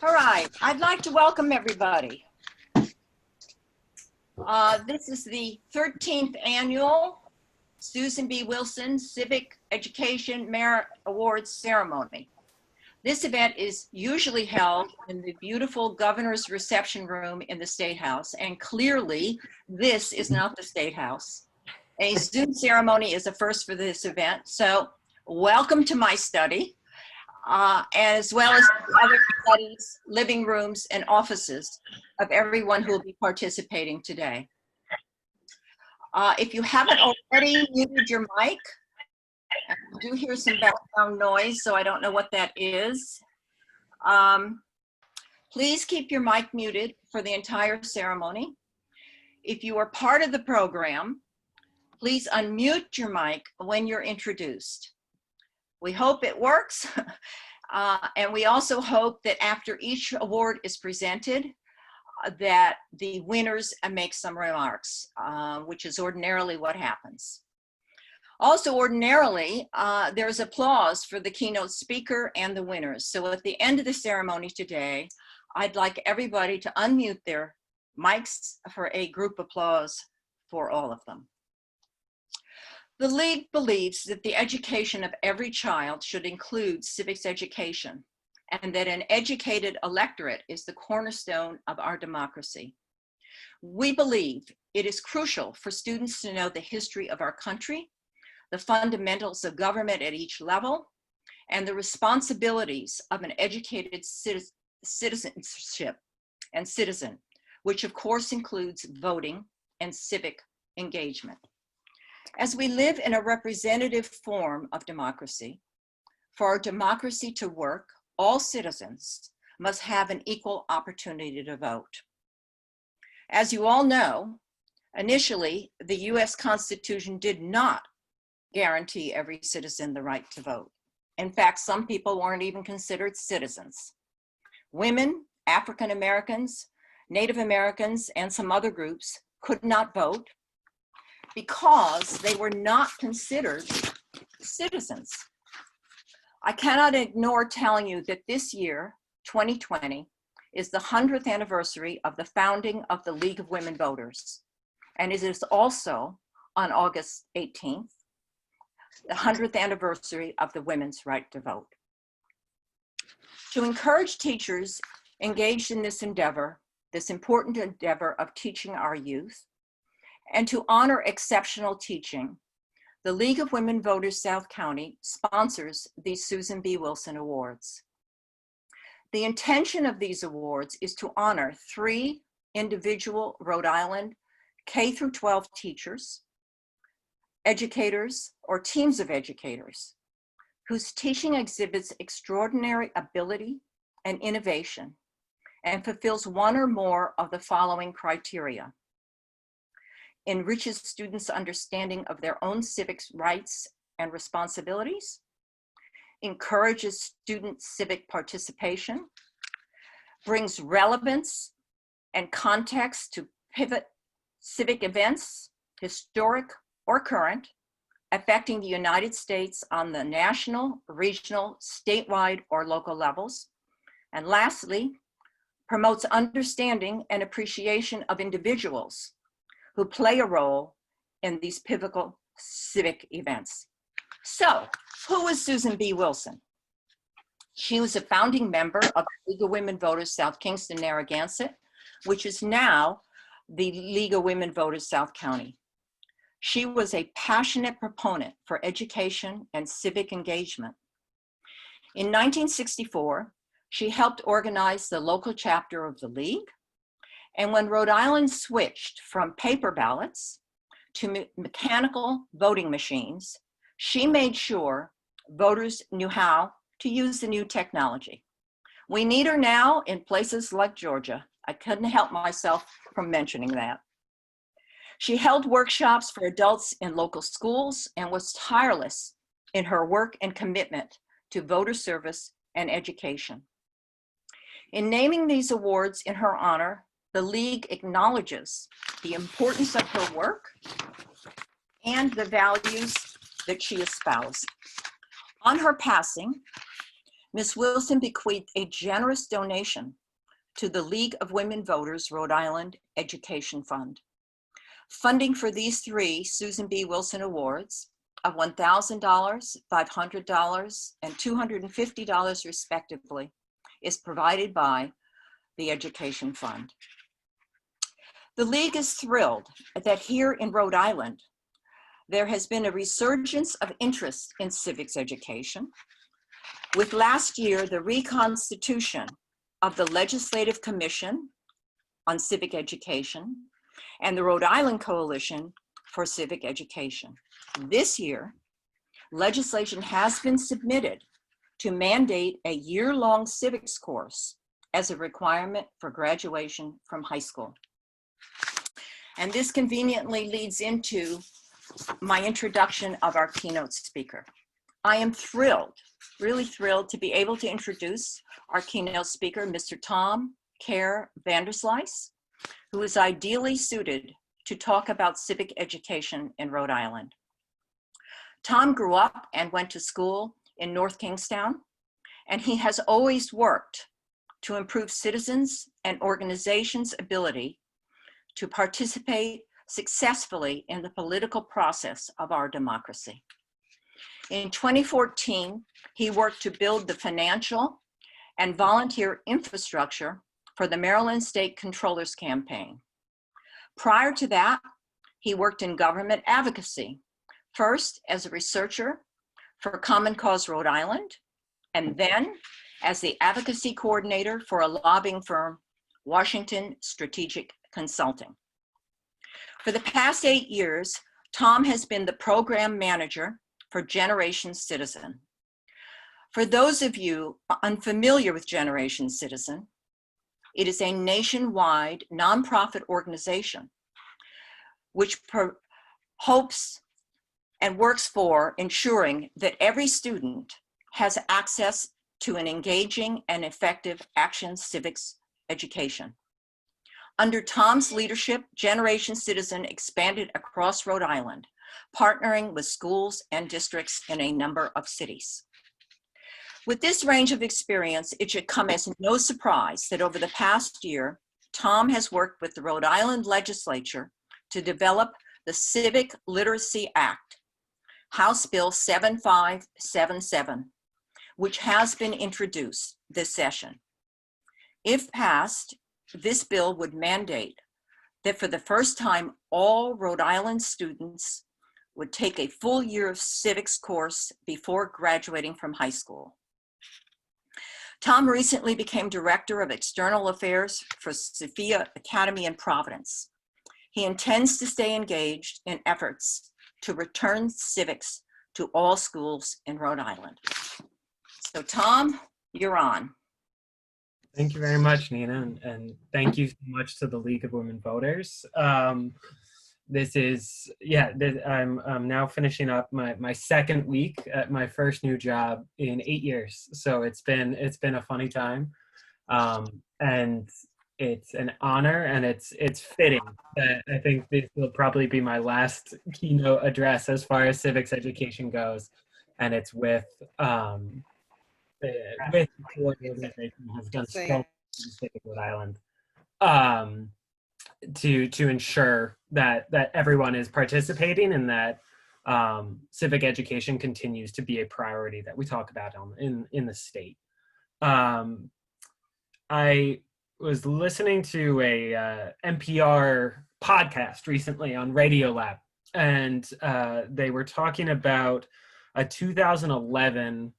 All right, I'd like to welcome everybody. This is the 13th annual Susan B. Wilson Civic Education Merit Awards ceremony. This event is usually held in the beautiful governor's reception room in the State House, and clearly this is not the State House. A Zoom ceremony is a first for this event, so welcome to my study. As well as other studies, living rooms, and offices of everyone who will be participating today. If you haven't already muted your mic, I do hear some background noise, so I don't know what that is. Please keep your mic muted for the entire ceremony. If you are part of the program, please unmute your mic when you're introduced. We hope it works, and we also hope that after each award is presented, that the winners make some remarks, which is ordinarily what happens. Also, ordinarily, there's applause for the keynote speaker and the winners. So at the end of the ceremony today, I'd like everybody to unmute their mics for a group applause for all of them. The League believes that the education of every child should include civics education, and that an educated electorate is the cornerstone of our democracy. We believe it is crucial for students to know the history of our country, the fundamentals of government at each level, and the responsibilities of an educated citizenship and citizen, which of course includes voting and civic engagement. As we live in a representative form of democracy, for our democracy to work, all citizens must have an equal opportunity to vote. As you all know, initially, the US Constitution did not guarantee every citizen the right to vote. In fact, some people weren't even considered citizens. Women, African Americans, Native Americans, and some other groups could not vote because they were not considered citizens. I cannot ignore telling you that this year, 2020, is the 100th anniversary of the founding of the League of Women Voters. And it is also on August 18th, the 100th anniversary of the women's right to vote. To encourage teachers engaged in this endeavor, this important endeavor of teaching our youth, and to honor exceptional teaching, the League of Women Voters South County sponsors these Susan B. Wilson Awards. The intention of these awards is to honor 3 individual Rhode Island K-12 teachers, educators, or teams of educators whose teaching exhibits extraordinary ability and innovation and fulfills one or more of the following criteria: enriches students' understanding of their own civic rights and responsibilities, encourages student civic participation, brings relevance and context to pivot civic events, historic or current, affecting the United States on the national, regional, statewide, or local levels. And lastly, promotes understanding and appreciation of individuals who play a role in these pivotal civic events. So, who was Susan B. Wilson? She was a founding member of the League of Women Voters South Kingston, Narragansett, which is now the League of Women Voters South County. She was a passionate proponent for education and civic engagement. In 1964, she helped organize the local chapter of the League. And when Rhode Island switched from paper ballots to mechanical voting machines, she made sure voters knew how to use the new technology. We need her now in places like Georgia. I couldn't help myself from mentioning that. She held workshops for adults in local schools and was tireless in her work and commitment to voter service and education. In naming these awards in her honor, the League acknowledges the importance of her work and the values that she espoused. On her passing, Ms. Wilson bequeathed a generous donation to the League of Women Voters Rhode Island Education Fund. Funding for these three Susan B. Wilson Awards of $1,000, $500, and $250 respectively is provided by the Education Fund. The League is thrilled that here in Rhode Island, there has been a resurgence of interest in civics education, with last year the reconstitution of the Legislative Commission on Civic Education and the Rhode Island Coalition for Civic Education. This year, legislation has been submitted to mandate a year-long civics course as a requirement for graduation from high school. And this conveniently leads into my introduction of our keynote speaker. I am thrilled, really thrilled to be able to introduce our keynote speaker, Mr. Tom Kerr Vanderslice, who is ideally suited to talk about civic education in Rhode Island. Tom grew up and went to school in North Kingstown, and he has always worked to improve citizens and organizations' ability to participate successfully in the political process of our democracy. In 2014, he worked to build the financial and volunteer infrastructure for the Maryland State Controller's Campaign. Prior to that, he worked in government advocacy, first as a researcher for Common Cause Rhode Island, and then as the advocacy coordinator for a lobbying firm, Washington Strategic Consulting. For the past 8 years, Tom has been the program manager for Generation Citizen. For those of you unfamiliar with Generation Citizen, it is a nationwide nonprofit organization which hopes and works for ensuring that every student has access to an engaging and effective action civics education. Under Tom's leadership, Generation Citizen expanded across Rhode Island, partnering with schools and districts in a number of cities. With this range of experience, it should come as no surprise that over the past year, Tom has worked with the Rhode Island legislature to develop the Civic Literacy Act, House Bill 7577, which has been introduced this session. If passed, this bill would mandate that for the first time, all Rhode Island students would take a full year of civics course before graduating from high school. Tom recently became Director of External Affairs for Sophia Academy in Providence. He intends to stay engaged in efforts to return civics to all schools in Rhode Island. So Tom, you're on. Thank you very much, Nina, and thank you so much to the League of Women Voters. This is, I'm now finishing up my second week at my first new job in 8 years. So it's been a funny time, and it's an honor, and it's fitting that I think this will probably be my last keynote address as far as civics education goes, and it's with the organization has done so much in the state of Rhode Island to ensure that everyone is participating and that civic education continues to be a priority that we talk about in the state. I was listening to a NPR podcast recently on Radiolab, and they were talking about a 2011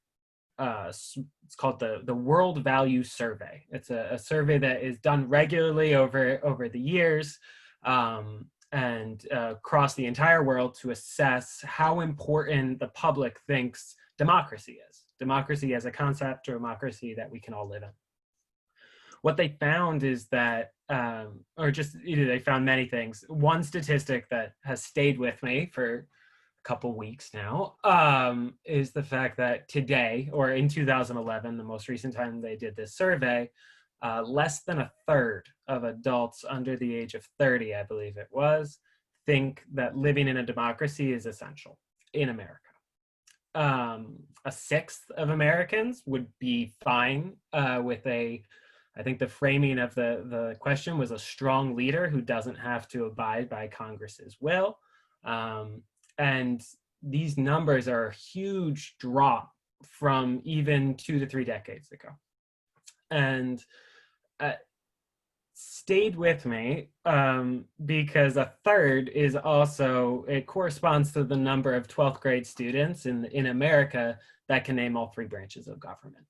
it's called the World Value Survey. It's a survey that is done regularly over the years and across the entire world to assess how important the public thinks democracy is. Democracy as a concept, democracy that we can all live in. What they found is that, they found many things. One statistic that has stayed with me for couple weeks now is the fact that today, or in 2011, the most recent time they did this survey, less than a third of adults under the age of 30, I believe it was, think that living in a democracy is essential in America. a sixth of Americans would be fine with I think the framing of the question was a strong leader who doesn't have to abide by Congress's will. And these numbers are a huge drop from even 2 to 3 decades ago. And stayed with me because a third is also, it corresponds to the number of 12th grade students in America that can name all 3 branches of government.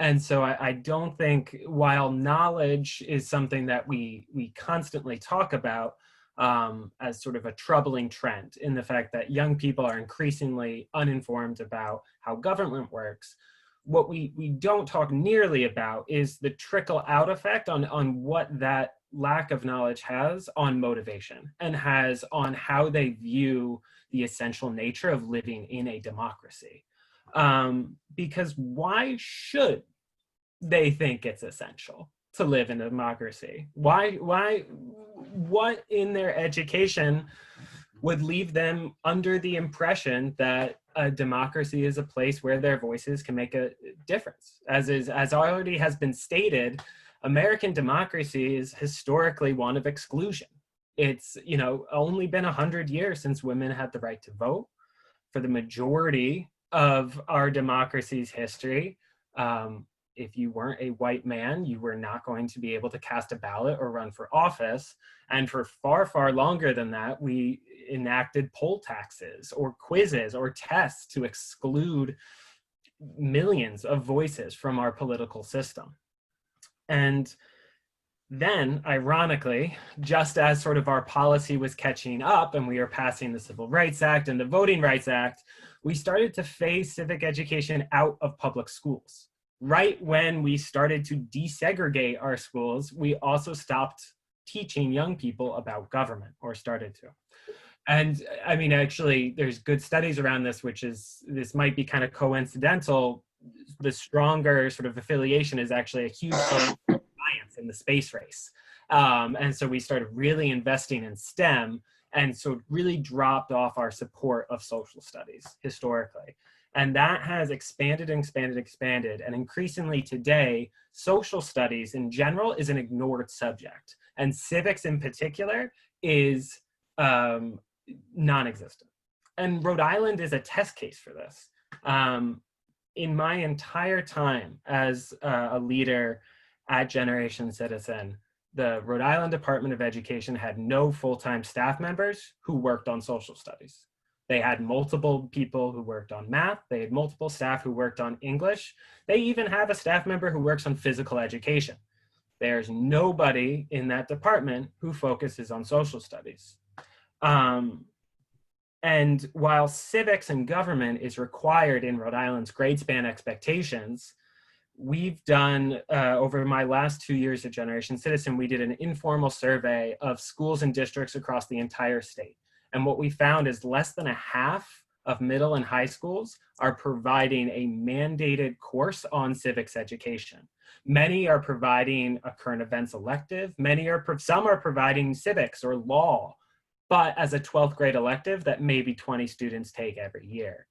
And so I don't think, while knowledge is something that we constantly talk about as sort of a troubling trend in the fact that young people are increasingly uninformed about how government works, what we don't talk nearly about is the trickle out effect on what that lack of knowledge has on motivation and has on how they view the essential nature of living in a democracy. Because why should they think it's essential to live in a democracy? What in their education would leave them under the impression that a democracy is a place where their voices can make a difference? As already has been stated, American democracy is historically one of exclusion. It's, only been 100 years since women had the right to vote. For the majority of our democracy's history, if you weren't a white man, you were not going to be able to cast a ballot or run for office. And for far, far longer than that, we enacted poll taxes or quizzes or tests to exclude millions of voices from our political system. And then, ironically, just as sort of our policy was catching up and we were passing the Civil Rights Act and the Voting Rights Act, we started to phase civic education out of public schools. Right when we started to desegregate our schools, we also stopped teaching young people about government, or started to. And I mean, actually, there's good studies around this, this might be kind of coincidental. The stronger sort of affiliation is actually a huge science in the space race. And so we started really investing in STEM, and so it really dropped off our support of social studies historically. And that has expanded and expanded and expanded. And increasingly today, social studies in general is an ignored subject. And civics in particular is non-existent. And Rhode Island is a test case for this. In my entire time as a leader at Generation Citizen, the Rhode Island Department of Education had no full-time staff members who worked on social studies. They had multiple people who worked on math. They had multiple staff who worked on English. They even have a staff member who works on physical education. There's nobody in that department who focuses on social studies. And while civics and government is required in Rhode Island's grade span expectations, we've done, over my last 2 years at Generation Citizen, we did an informal survey of schools and districts across the entire state. And what we found is less than a half of middle and high schools are providing a mandated course on civics education. Many are providing a current events elective. Some are providing civics or law, but as a 12th grade elective that maybe 20 students take every year.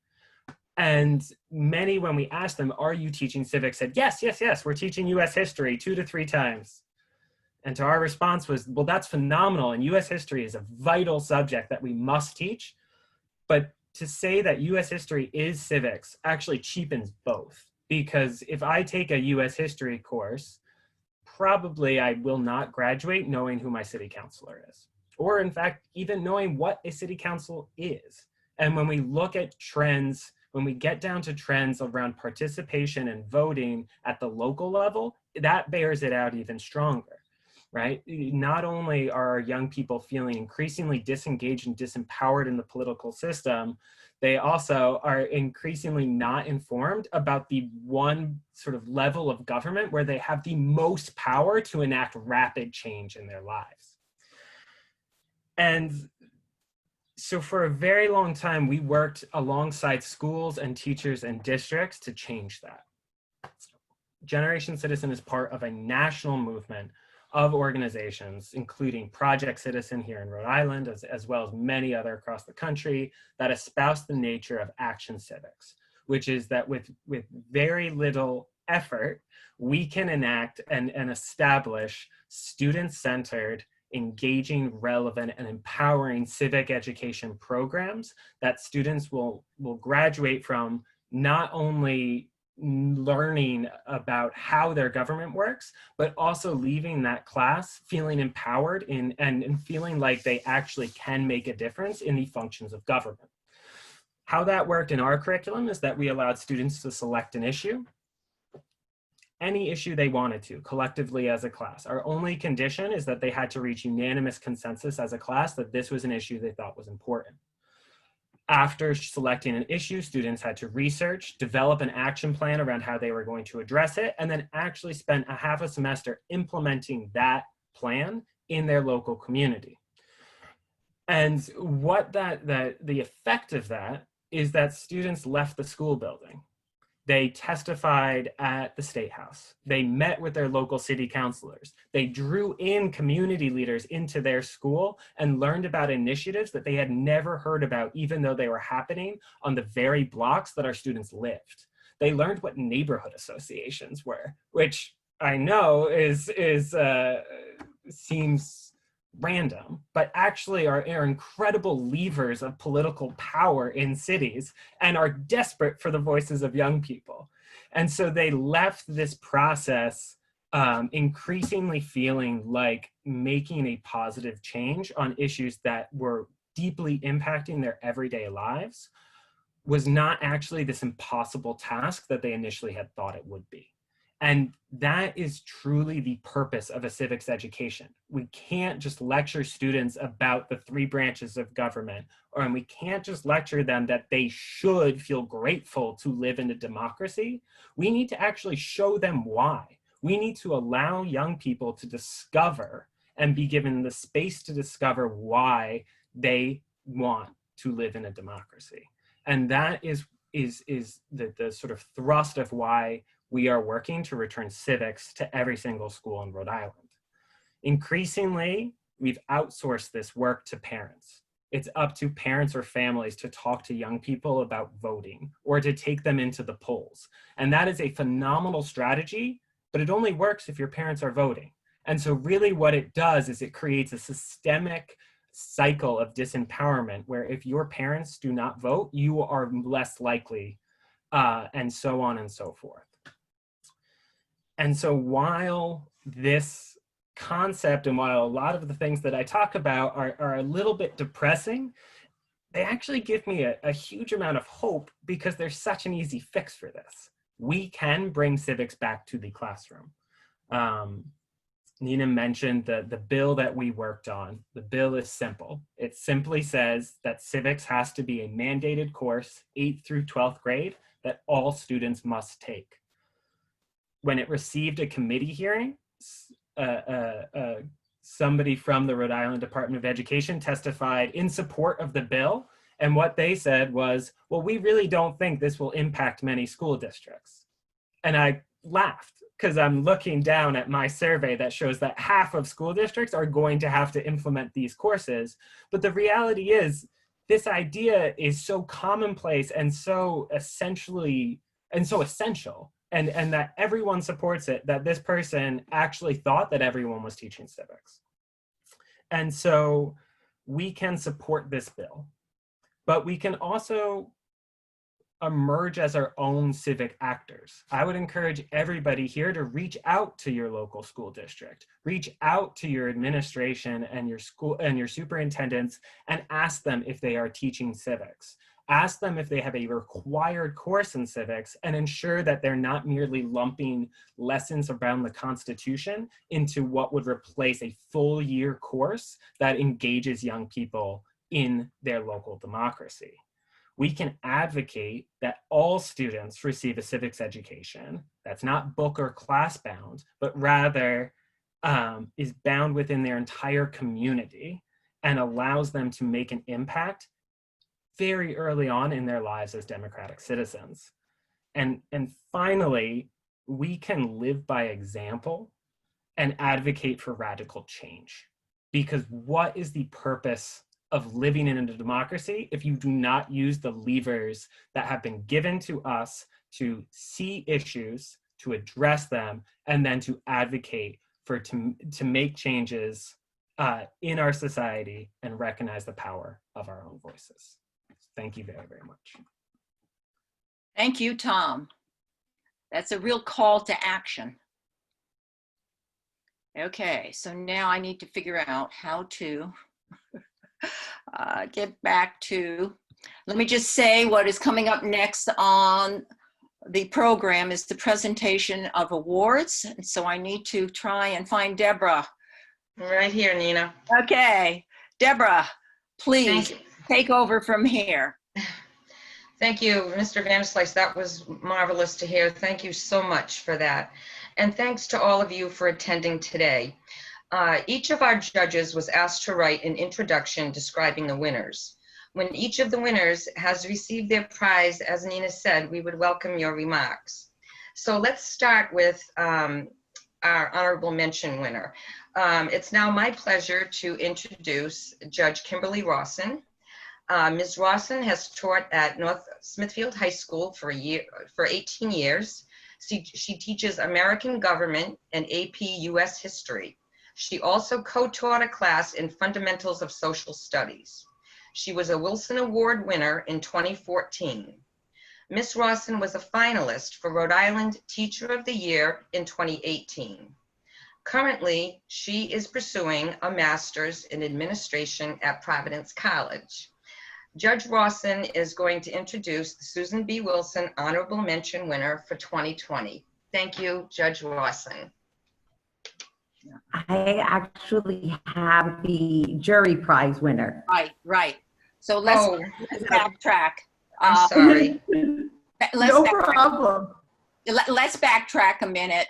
And many, when we asked them, are you teaching civics, said, yes, we're teaching US history 2 to 3 times. And to our response was, well, that's phenomenal. And US history is a vital subject that we must teach. But to say that US history is civics actually cheapens both. Because if I take a US history course, probably I will not graduate knowing who my city councilor is. Or in fact, even knowing what a city council is. And when we look at trends, when we get down to trends around participation and voting at the local level, that bears it out even stronger. Right? Not only are our young people feeling increasingly disengaged and disempowered in the political system, they also are increasingly not informed about the one sort of level of government where they have the most power to enact rapid change in their lives. And so for a very long time, we worked alongside schools and teachers and districts to change that. Generation Citizen is part of a national movement of organizations, including Project Citizen here in Rhode Island, as well as many other across the country, that espouse the nature of action civics, which is that with very little effort, we can enact and establish student-centered, engaging, relevant, and empowering civic education programs that students will graduate from, not only learning about how their government works, but also leaving that class feeling empowered and feeling like they actually can make a difference in the functions of government. How that worked in our curriculum is that we allowed students to select an issue, any issue they wanted to, collectively as a class. Our only condition is that they had to reach unanimous consensus as a class that this was an issue they thought was important. After selecting an issue, students had to research, develop an action plan around how they were going to address it, and then actually spend a half a semester implementing that plan in their local community. And what the effect of that is that students left the school building. They testified at the State House. They met with their local city councilors. They drew in community leaders into their school and learned about initiatives that they had never heard about, even though they were happening on the very blocks that our students lived. They learned what neighborhood associations were, which I know seems random, but actually are incredible levers of political power in cities and are desperate for the voices of young people. And so they left this process increasingly feeling like making a positive change on issues that were deeply impacting their everyday lives was not actually this impossible task that they initially had thought it would be. And that is truly the purpose of a civics education. We can't just lecture students about the 3 branches of government, and we can't just lecture them that they should feel grateful to live in a democracy. We need to actually show them why. We need to allow young people to discover and be given the space to discover why they want to live in a democracy. And that is the sort of thrust of why we are working to return civics to every single school in Rhode Island. Increasingly, we've outsourced this work to parents. It's up to parents or families to talk to young people about voting or to take them into the polls. And that is a phenomenal strategy, but it only works if your parents are voting. And so really what it does is it creates a systemic cycle of disempowerment where if your parents do not vote, you are less likely, and so on and so forth. And so while this concept and while a lot of the things that I talk about are a little bit depressing, they actually give me a huge amount of hope because there's such an easy fix for this. We can bring civics back to the classroom. Nina mentioned the bill that we worked on. The bill is simple. It simply says that civics has to be a mandated course, 8th through 12th grade, that all students must take. When it received a committee hearing, somebody from the Rhode Island Department of Education testified in support of the bill. And what they said was, well, we really don't think this will impact many school districts. And I laughed because I'm looking down at my survey that shows that half of school districts are going to have to implement these courses. But the reality is this idea is so commonplace and so essential and that everyone supports it, that this person actually thought that everyone was teaching civics. And so we can support this bill, but we can also emerge as our own civic actors. I would encourage everybody here to reach out to your local school district, reach out to your administration and your school and your superintendents and ask them if they are teaching civics. Ask them if they have a required course in civics and ensure that they're not merely lumping lessons around the Constitution into what would replace a full year course that engages young people in their local democracy. We can advocate that all students receive a civics education that's not book or class bound, but rather is bound within their entire community and allows them to make an impact very early on in their lives as democratic citizens. And finally, we can live by example and advocate for radical change. Because what is the purpose of living in a democracy if you do not use the levers that have been given to us to see issues, to address them, and then to advocate to make changes in our society and recognize the power of our own voices. Thank you very, very much. Thank you, Tom. That's a real call to action. Okay, so now I need to figure out how to get back to, let me just say what is coming up next on the program is the presentation of awards. And so I need to try and find Deborah. Right here, Nina. Okay, Deborah, please take over from here. Thank you, Mr. Vanderslice. That was marvelous to hear. Thank you so much for that. And thanks to all of you for attending today. Each of our judges was asked to write an introduction describing the winners. When each of the winners has received their prize, as Nina said, we would welcome your remarks. So let's start with our honorable mention winner. It's now my pleasure to introduce Judge Kimberly Rawson. Ms. Rawson has taught at North Smithfield High School for 18 years. She teaches American government and AP US history. She also co-taught a class in Fundamentals of Social Studies. She was a Wilson Award winner in 2014. Ms. Rawson was a finalist for Rhode Island Teacher of the Year in 2018. Currently, she is pursuing a master's in administration at Providence College. Judge Rawson is going to introduce the Susan B. Wilson Honorable Mention winner for 2020. Thank you, Judge Rawson. I actually have the jury prize winner. Right. So let's backtrack. I'm sorry. No problem. Let's backtrack a minute.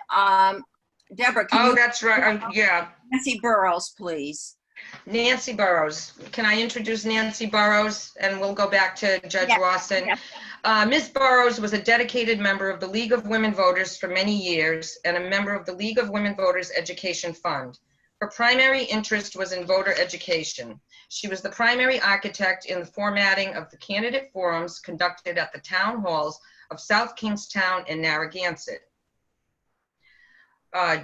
Deborah, can you that's right. Yeah. Nancy Burrows, please. Nancy Burrows. Can I introduce Nancy Burrows and we'll go back to Judge Rawson? Yes. Ms. Burrows was a dedicated member of the League of Women Voters for many years and a member of the League of Women Voters Education Fund. Her primary interest was in voter education. She was the primary architect in the formatting of the candidate forums conducted at the town halls of South Kingstown and Narragansett.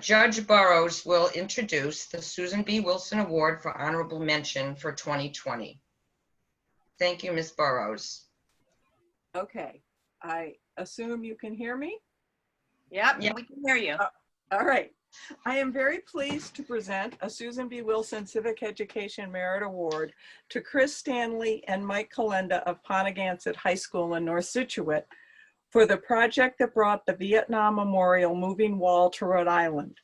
Judge Burrows will introduce the Susan B. Wilson Award for Honorable Mention for 2020. Thank you, Ms. Burrows. Okay, I assume you can hear me? Yep. We can hear you. All right. I am very pleased to present a Susan B. Wilson Civic Education Merit Award to Chris Stanley and Mike Kalenda of Pontiganset High School in North Scituate for the project that brought the Vietnam Memorial Moving Wall to Rhode Island.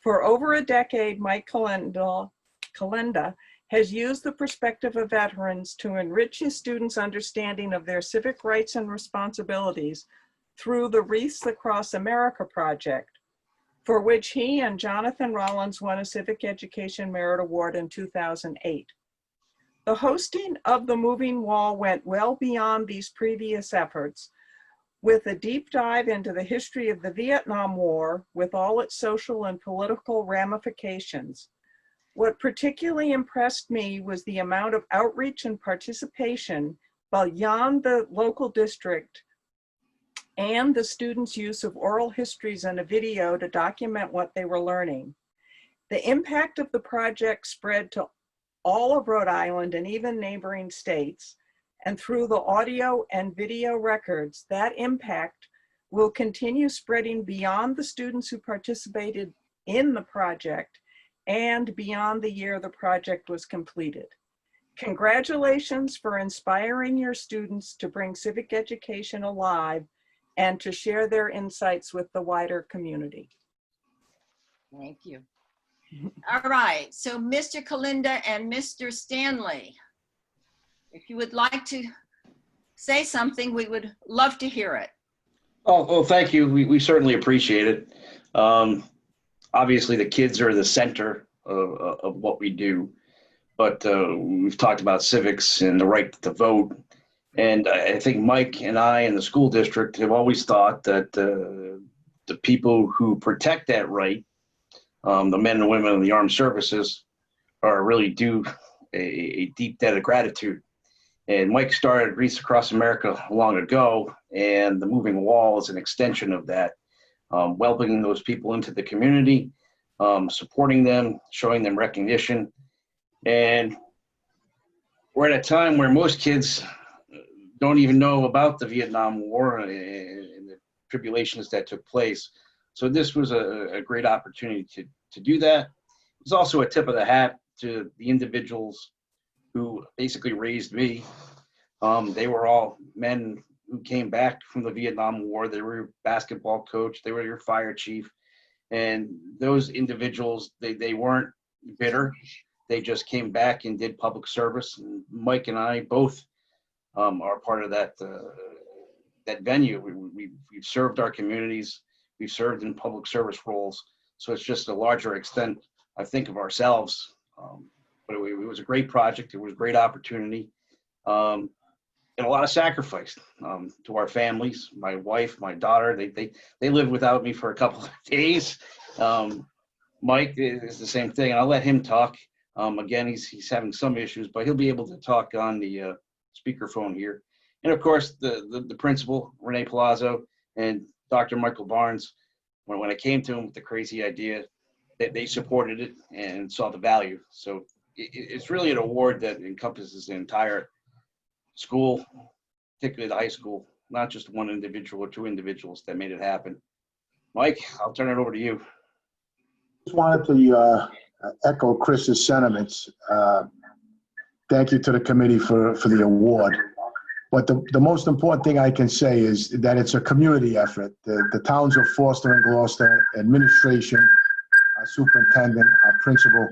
For over a decade, Mike Kalenda has used the perspective of veterans to enrich his students' understanding of their civic rights and responsibilities through the Wreaths Across America project, for which he and Jonathan Rollins won a Civic Education Merit Award in 2008. The hosting of the Moving Wall went well beyond these previous efforts, with a deep dive into the history of the Vietnam War with all its social and political ramifications. What particularly impressed me was the amount of outreach and participation beyond the local district and the students' use of oral histories and a video to document what they were learning. The impact of the project spread to all of Rhode Island and even neighboring states, and through the audio and video records, that impact will continue spreading beyond the students who participated in the project and beyond the year the project was completed. Congratulations for inspiring your students to bring civic education alive and to share their insights with the wider community. Thank you. All right, so Mr. Kalenda and Mr. Stanley, if you would like to say something, we would love to hear it. Oh, well, thank you. We certainly appreciate it. Obviously, the kids are the center of what we do, but we've talked about civics and the right to vote. And I think Mike and I and the school district have always thought that the people who protect that right the men and women in the armed services are really due a deep debt of gratitude. And Mike started Wreaths Across America long ago, and the moving wall is an extension of that, welcoming those people into the community, supporting them, showing them recognition. And we're at a time where most kids don't even know about the Vietnam War and the tribulations that took place. So this was a great opportunity to do that. It was also a tip of the hat to the individuals who basically raised me. They were all men who came back from the Vietnam War. They were your basketball coach. They were your fire chief. And those individuals, they weren't bitter. They just came back and did public service. And Mike and I both are part of that venue. We've served our communities. We've served in public service roles. So it's just a larger extent, I think, of ourselves. But it was a great project. It was a great opportunity. And a lot of sacrifice to our families. My wife, my daughter, they lived without me for a couple of days. Mike is the same thing. And I'll let him talk. Again, he's having some issues, but he'll be able to talk on the speakerphone here. And of course, the principal, Renee Palazzo, and Dr. Michael Barnes, when I came to them with the crazy idea, they supported it and saw the value. So it's really an award that encompasses the entire school, particularly the high school, not just one individual or two individuals that made it happen. Mike, I'll turn it over to you. Just wanted to echo Chris's sentiments. Thank you to the committee for the award. But the most important thing I can say is that it's a community effort. The towns of Foster and Gloucester, administration, our superintendent, our principal,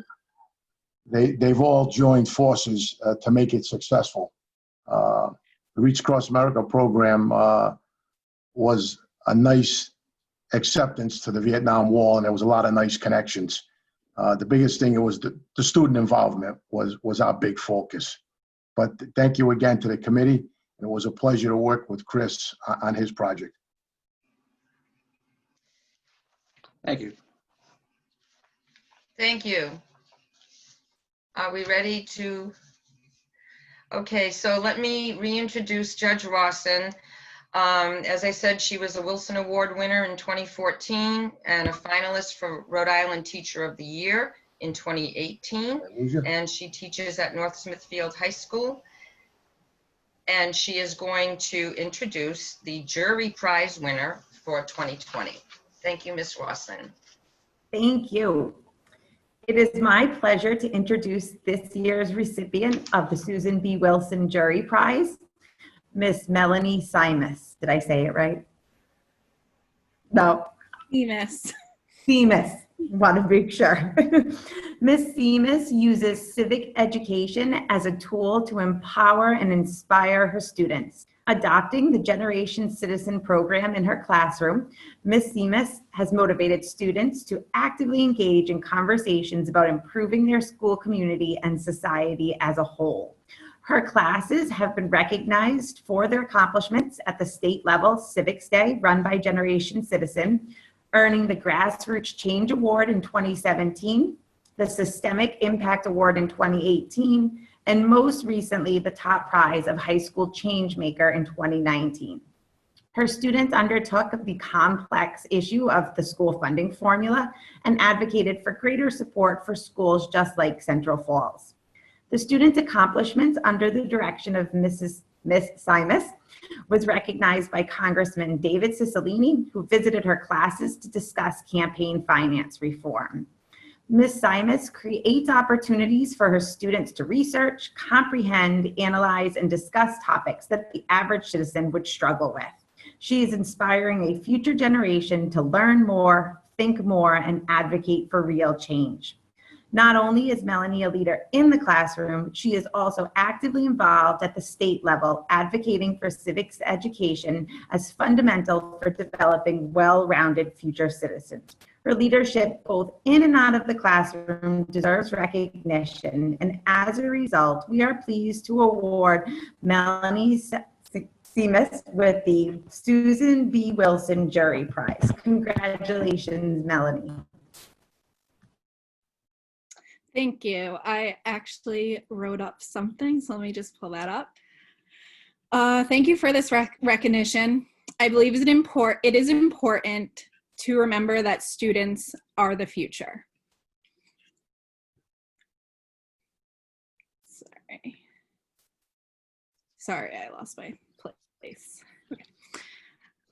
they've all joined forces to make it successful. The Reach Across America program was a nice acceptance to the Vietnam War, and there was a lot of nice connections. The biggest thing was the student involvement was our big focus. But thank you again to the committee, and it was a pleasure to work with Chris on his project. Thank you. Thank you. Are we ready to? Okay, so let me reintroduce Judge Rawson. As I said, she was a Wilson Award winner in 2014 and a finalist for Rhode Island Teacher of the Year in 2018. And she teaches at North Smithfield High School. And she is going to introduce the jury prize winner for 2020. Thank you, Ms. Rawson. Thank you. It is my pleasure to introduce this year's recipient of the Susan B. Wilson Jury Prize, Miss Melanie Simas. Did I say it right? No. Simas. Simas. Want to make sure. Miss Simas uses civic education as a tool to empower and inspire her students. Adopting the Generation Citizen program in her classroom, Ms. Simas has motivated students to actively engage in conversations about improving their school community and society as a whole. Her classes have been recognized for their accomplishments at the state level Civics Day run by Generation Citizen, earning the Grassroots Change Award in 2017, the Systemic Impact Award in 2018, and most recently, the top prize of High School Changemaker in 2019. Her students undertook the complex issue of the school funding formula and advocated for greater support for schools just like Central Falls. The students' accomplishments under the direction of Miss Simas was recognized by Congressman David Cicilline, who visited her classes to discuss campaign finance reform. Ms. Simas creates opportunities for her students to research, comprehend, analyze, and discuss topics that the average citizen would struggle with. She is inspiring a future generation to learn more, think more, and advocate for real change. Not only is Melanie a leader in the classroom, she is also actively involved at the state level, advocating for civics education as fundamental for developing well-rounded future citizens. Her leadership, both in and out of the classroom, deserves recognition, and as a result, we are pleased to award Melanie Simas with the Susan B. Wilson Jury Prize. Congratulations, Melanie. Thank you. I actually wrote up something, so let me just pull that up. Thank you for this recognition. I believe it is important to remember that students are the future. Sorry, I lost my place. Okay.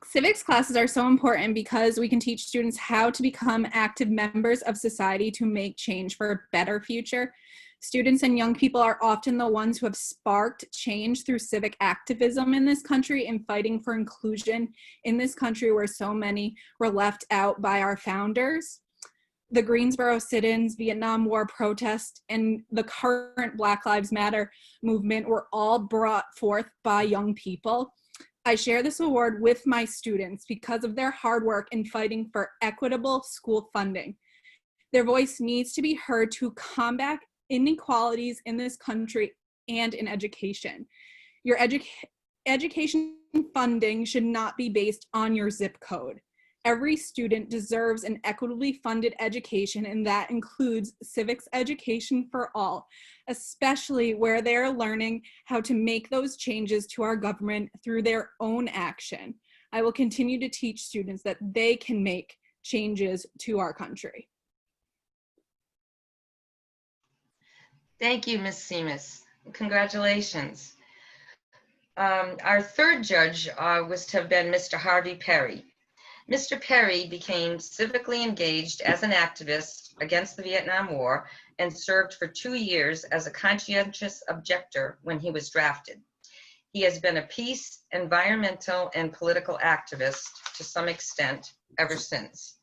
Civics classes are so important because we can teach students how to become active members of society to make change for a better future. Students and young people are often the ones who have sparked change through civic activism in this country and fighting for inclusion in this country where so many were left out by our founders. The Greensboro sit-ins, Vietnam War protests, and the current Black Lives Matter movement were all brought forth by young people. I share this award with my students because of their hard work in fighting for equitable school funding. Their voice needs to be heard to combat inequalities in this country and in education. Your education funding should not be based on your zip code. Every student deserves an equitably funded education, and that includes civics education for all, especially where they're learning how to make those changes to our government through their own action. I will continue to teach students that they can make changes to our country. Thank you, Ms. Seamus. Congratulations. Our third judge was to have been Mr. Harvey Perry. Mr. Perry became civically engaged as an activist against the Vietnam War and served for 2 years as a conscientious objector when he was drafted. He has been a peace, environmental, and political activist to some extent ever since.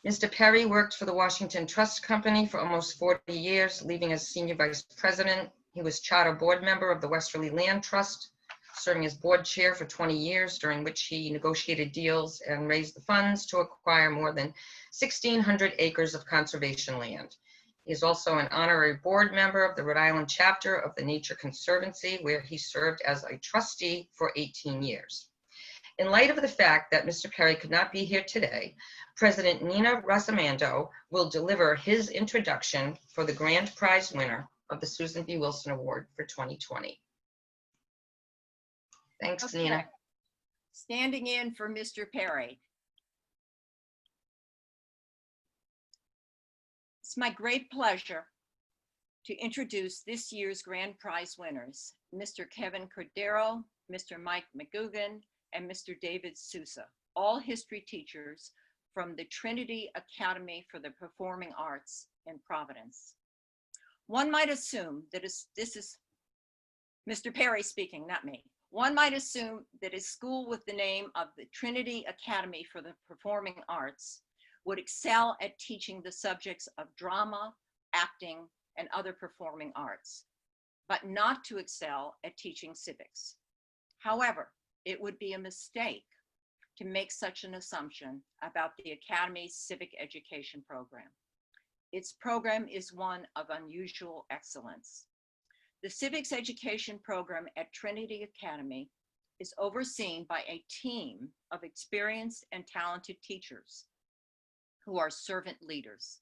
Mr. Perry worked for the Washington Trust Company for almost 40 years, leaving as senior vice president. He was charter board member of the Westerly Land Trust, serving as board chair for 20 years, during which he negotiated deals and raised the funds to acquire more than 1,600 acres of conservation land. He is also an honorary board member of the Rhode Island chapter of the Nature Conservancy, where he served as a trustee for 18 years. In light of the fact that Mr. Perry could not be here today, President Nina Rosamando will deliver his introduction for the grand prize winner of the Susan B. Wilson Award for 2020. Thanks, Okay. Nina. Standing in for Mr. Perry. It's my great pleasure to introduce this year's grand prize winners, Mr. Kevin Cordero, Mr. Mike McGugan, and Mr. David Sousa, all history teachers from the Trinity Academy for the Performing Arts in Providence. One might assume that this is Mr. Perry speaking, not me. One might assume that a school with the name of the Trinity Academy for the Performing Arts would excel at teaching the subjects of drama, acting, and other performing arts, but not to excel at teaching civics. However, it would be a mistake to make such an assumption about the Academy's civic education program. Its program is one of unusual excellence. The civics education program at Trinity Academy is overseen by a team of experienced and talented teachers who are servant leaders.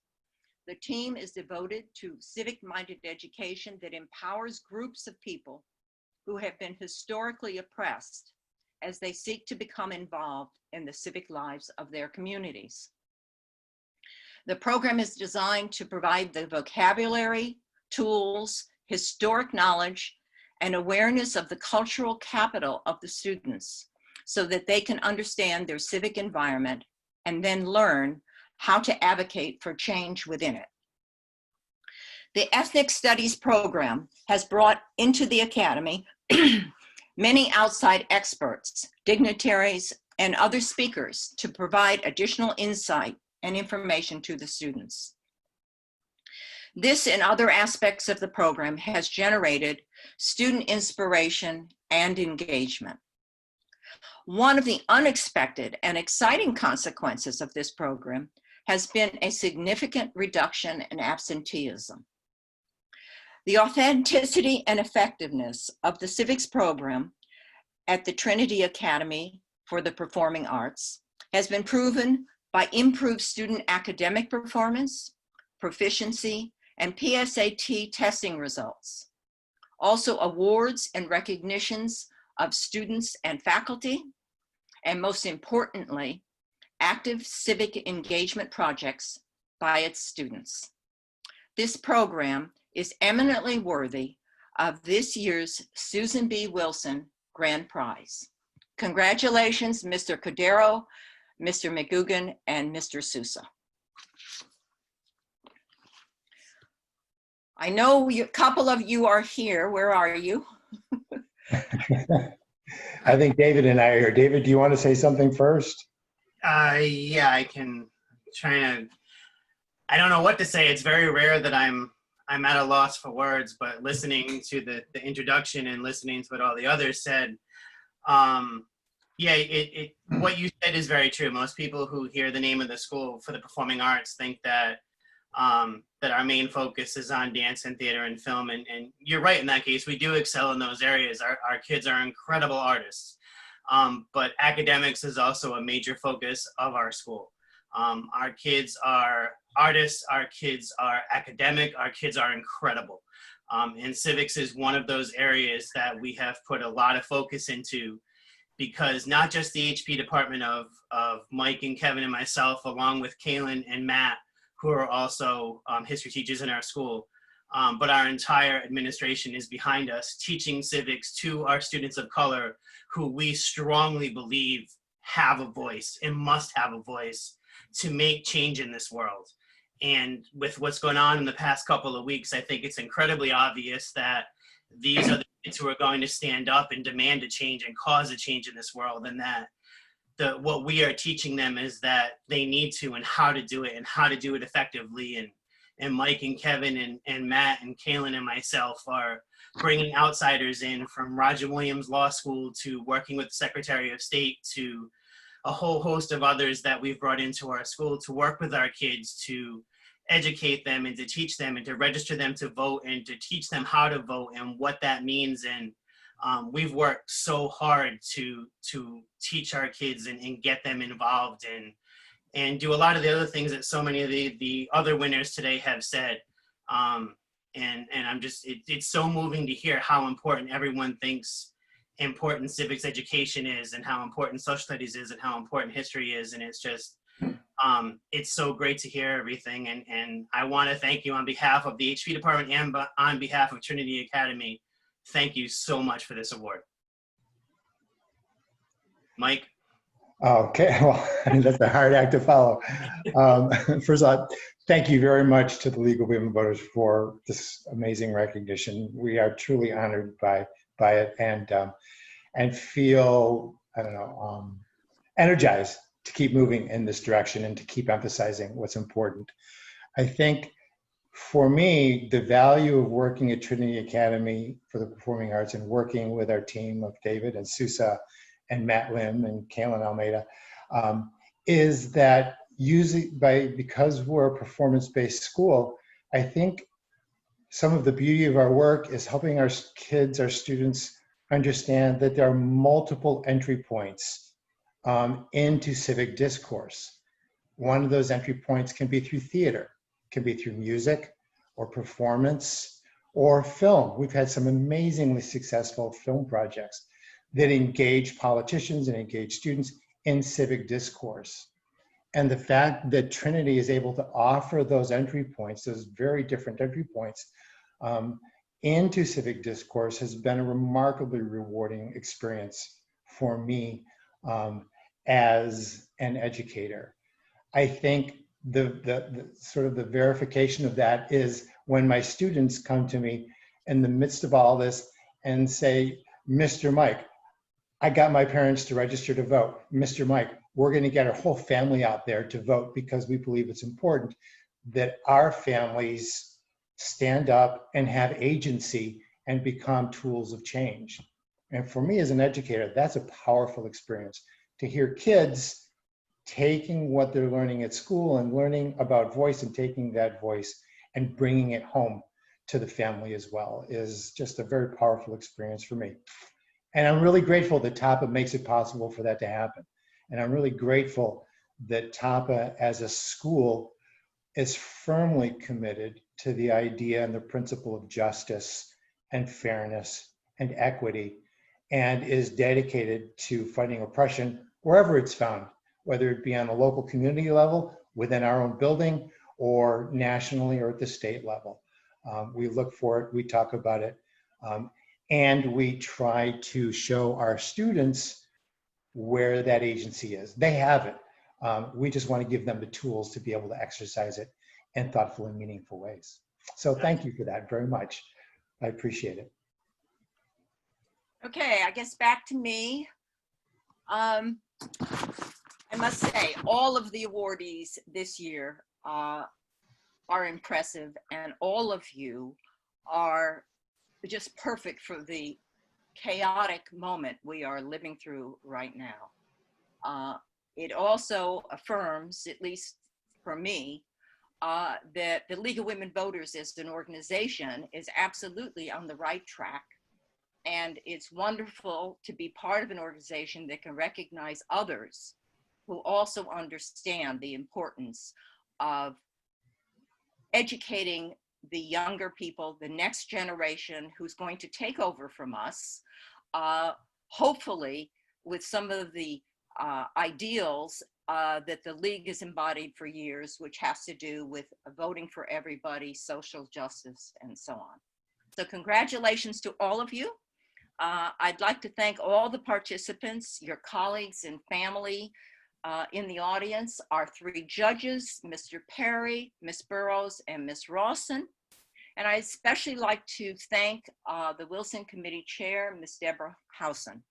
The team is devoted to civic-minded education that empowers groups of people who have been historically oppressed as they seek to become involved in the civic lives of their communities. The program is designed to provide the vocabulary, tools, historic knowledge, and awareness of the cultural capital of the students so that they can understand their civic environment and then learn how to advocate for change within it. The Ethnic Studies program has brought into the Academy many outside experts, dignitaries, and other speakers to provide additional insight and information to the students. This and other aspects of the program has generated student inspiration and engagement. One of the unexpected and exciting consequences of this program has been a significant reduction in absenteeism. The authenticity and effectiveness of the civics program at the Trinity Academy for the Performing Arts has been proven by improved student academic performance, proficiency, and PSAT testing results. Also awards and recognitions of students and faculty, and most importantly, active civic engagement projects by its students. This program is eminently worthy of this year's Susan B. Wilson Grand Prize. Congratulations, Mr. Cordero, Mr. McGugan, and Mr. Sousa. I know a couple of you are here. Where are you? I think David and I are here. David, do you want to say something first? Yeah, I can try and, I don't know what to say. It's very rare that I'm at a loss for words, but listening to the introduction and listening to what all the others said, yeah, what you said is very true. Most people who hear the name of the school for the performing arts think that that our main focus is on dance and theater and film, and you're right in that case. We do excel in those areas. Our kids are incredible artists, but academics is also a major focus of our school. Our kids are artists, our kids are academic, our kids are incredible. And civics is one of those areas that we have put a lot of focus into, because not just the HP department of Mike and Kevin and myself, along with Kaylin and Matt, who are also history teachers in our school, but our entire administration is behind us, teaching civics to our students of color, who we strongly believe have a voice and must have a voice to make change in this world. And with what's going on in the past couple of weeks, I think it's incredibly obvious that these are the kids who are going to stand up and demand a change and cause a change in this world, and that what we are teaching them is that they need to, and how to do it, and how to do it effectively. And Mike and Kevin and Matt and Kaylin and myself are bringing outsiders in, from Roger Williams Law School to working with the Secretary of State to a whole host of others that we've brought into our school to work with our kids, to educate them and to teach them and to register them to vote and to teach them how to vote and what that means. And we've worked so hard to teach our kids and get them involved and do a lot of the other things that so many of the other winners today have said. And I'm just, it's so moving to hear how important everyone thinks important civics education is, and how important social studies is, and how important history is. And it's just, it's so great to hear everything. And I want to thank you on behalf of the HP department and on behalf of Trinity Academy. Thank you so much for this award. Mike? Okay, well, that's a hard act to follow. First of all, thank you very much to the League of Women Voters for this amazing recognition. We are truly honored by it, and feel, I don't know, energized to keep moving in this direction and to keep emphasizing what's important. I think for me, the value of working at Trinity Academy for the Performing Arts and working with our team of David and Sousa and Matt Lim and Kaylin Almeida is that because we're a performance-based school, I think some of the beauty of our work is helping our kids, our students, understand that there are multiple entry points into civic discourse. One of those entry points can be through theater, can be through music or performance or film. We've had some amazingly successful film projects that engage politicians and engage students in civic discourse. And the fact that Trinity is able to offer those entry points, those very different entry points, into civic discourse has been a remarkably rewarding experience for me as an educator. I think the sort of the verification of that is when my students come to me in the midst of all this and say, Mr. Mike, I got my parents to register to vote. Mr. Mike, we're going to get our whole family out there to vote because we believe it's important that our families stand up and have agency and become tools of change. And for me as an educator, that's a powerful experience to hear kids taking what they're learning at school and learning about voice and taking that voice and bringing it home to the family as well is just a very powerful experience for me. And I'm really grateful that TAPA makes it possible for that to happen. And I'm really grateful that TAPA as a school is firmly committed to the idea and the principle of justice and fairness and equity, and is dedicated to fighting oppression wherever it's found, whether it be on the local community level, within our own building, or nationally or at the state level. We look for it, we talk about it, and we try to show our students where that agency is. They have it. We just want to give them the tools to be able to exercise it in thoughtful and meaningful ways. So thank you for that very much. I appreciate it. Okay, I guess back to me. I must say, all of the awardees this year are impressive, and all of you are just perfect for the chaotic moment we are living through right now. It also affirms, at least for me, that the League of Women Voters as an organization is absolutely on the right track. And it's wonderful to be part of an organization that can recognize others who also understand the importance of educating the younger people, the next generation who's going to take over from us, hopefully with some of the ideals that the League has embodied for years, which has to do with voting for everybody, social justice, and so on. So congratulations to all of you. I'd like to thank all the participants, your colleagues and family in the audience, our three judges, Mr. Perry, Ms. Burrows, and Ms. Rawson. And I especially like to thank the Wilson Committee Chair, Ms. Deborah Howson.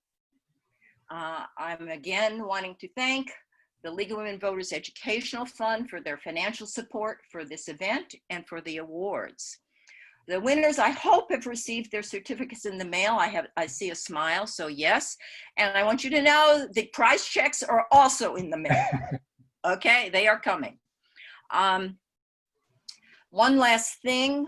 I'm again wanting to thank the League of Women Voters Educational Fund for their financial support for this event and for the awards. The winners, I hope, have received their certificates in the mail. I see a smile, so yes. And I want you to know the prize checks are also in the mail. Okay, they are coming. One last thing.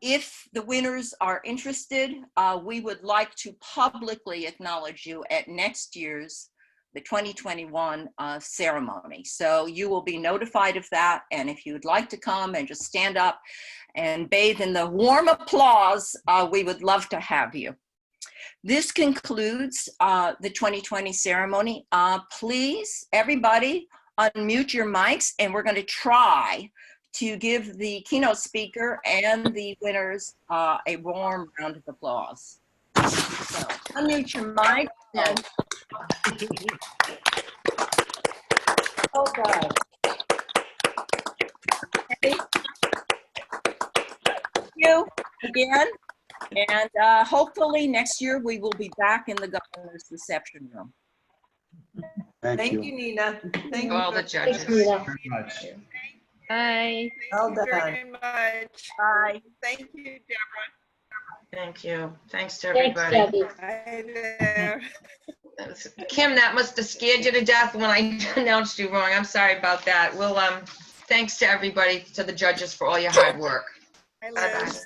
If the winners are interested, we would like to publicly acknowledge you at next year's, the 2021 ceremony. So you will be notified of that. And if you'd like to come and just stand up and bathe in the warm applause, we would love to have you. This concludes the 2020 ceremony. Please, everybody, unmute your mics, and we're going to try to give the keynote speaker and the winners a warm round of applause. So unmute your mic. And okay. Thank you again. And hopefully next year we will be back in the governor's reception room. Thank you. Nina. Thank you All the judges. Very much. Bye. Well done. very much. Bye. Thank you, Deborah. Thank you. Thanks to everybody. Hi there. Kim, that must have scared you to death when I announced you wrong. I'm sorry about that. Well, thanks to everybody, to the judges for all your hard work. Hi, Bye-bye. Liz.